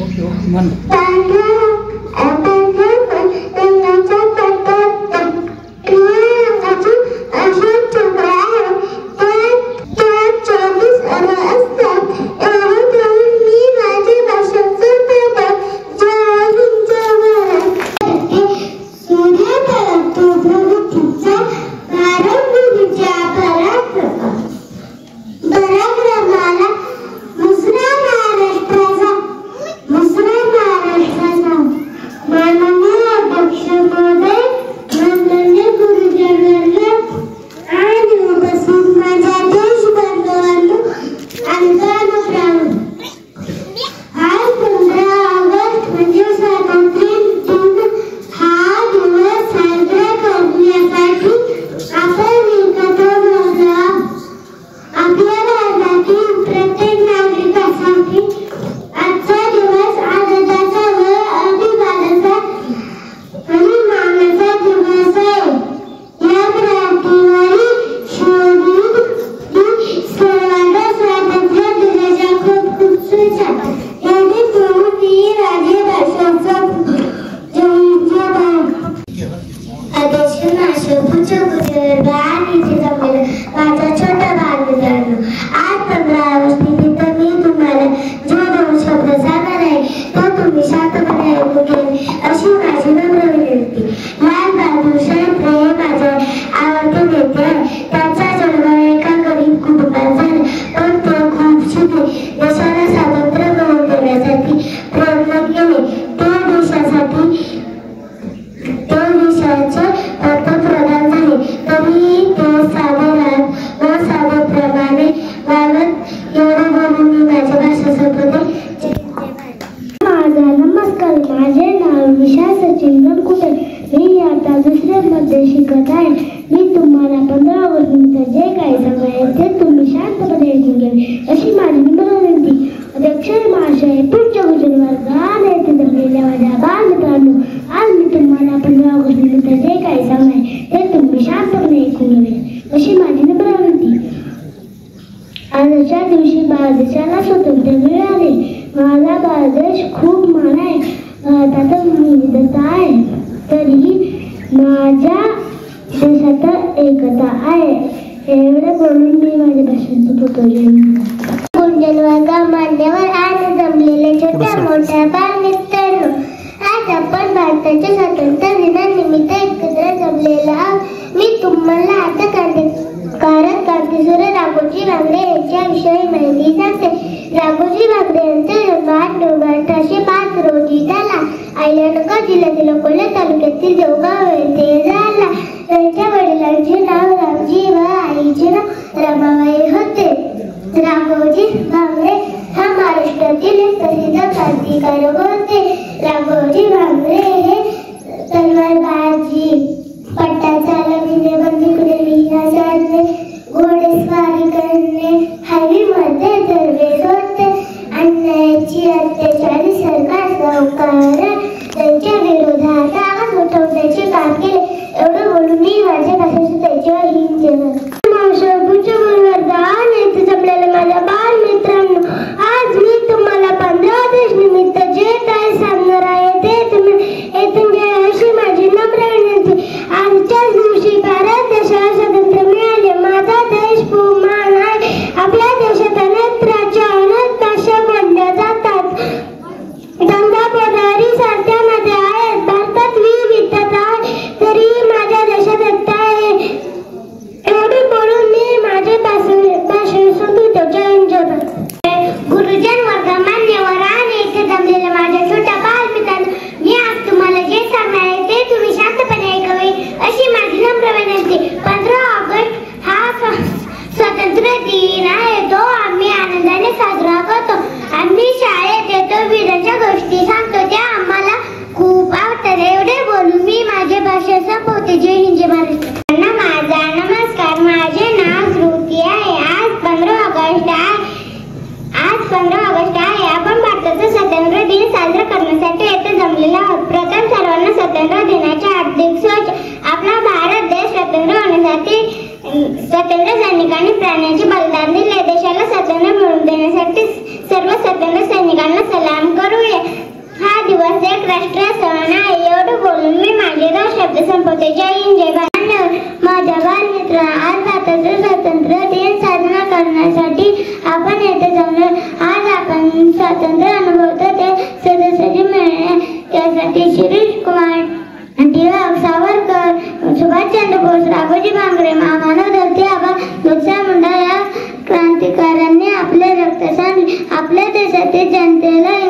Okay okay म्हण. आजच्या दिवशी भारत देशाला स्वातंत्र्य मिळाले. माझा भारत देश खूप महान आहे, त्यात विविधता आहे, तरीही माझ्या देशात एकता आहे. एवढे बोलून मी माझ्या भाषणाचं गुंजनवर्ग मान्यवर आणि जमलेले छोट्या मोठ्या बालमित्रांनो, आज आपण भारताच्या स्वातंत्र्य दिनानिमित्त एकत्र जमलेला आहोत. मी तुम्हाला आता क्रांतीसूर्य राघोजी भांगरे यांच्याविषयी माहिती सांगते. राघोजी भांगरे यांचा जन्म 8 नोव्हेंबर 1805 रोजी झाला. अहिल्यानगर जिल्ह्यातील अकोला तालुक्यातील देवगाव येथे झाला. त्यांच्या वडिलांचे नाव रामजी व आईचे नाव रमाबाई होते. राघोजी भांगरे हा महाराष्ट्रातील एक प्रसिद्ध क्रांतिकारक होते. राघोजी भांगरे हे तलवारबाजी, पट्टा चालविणे, बंदुकीने विहिरा साधणे, घोडेस्वारी करणे, हवेमध्ये दरवेश होते. अन्यायाची अत्याचारी सरकार सावकार त्यांच्या विरोधात आवाज उठवण्याचे काम केले. एवढं बोलून मी माझ्या भाषेचे त्याच्यावर हिंद केलं. माझ्या बाल मित्रांनो, आज मी तुम्हाला 15 ऑगस्ट निमित्त जे काय सांगणार आहे ते तुम्ही शब्द संपवते. जय हिंद, जय भारत. माझ्या बालमित्र, आज भारताचे स्वातंत्र्य दिन साजरा करण्यासाठी आपण येथे जमलो. आज आपण स्वातंत्र्य अनुभवतो ते सदस्याची मिळणे त्यासाठी शिरीष कुमार टिळक, सावरकर, सुभाषचंद्र बोस, राघोजी भांगरे, महामानव धरती आबा, बिरसा मुंडा या क्रांतिकारकांनी आपले रक्त सांडले. आपल्या देशातील जनतेला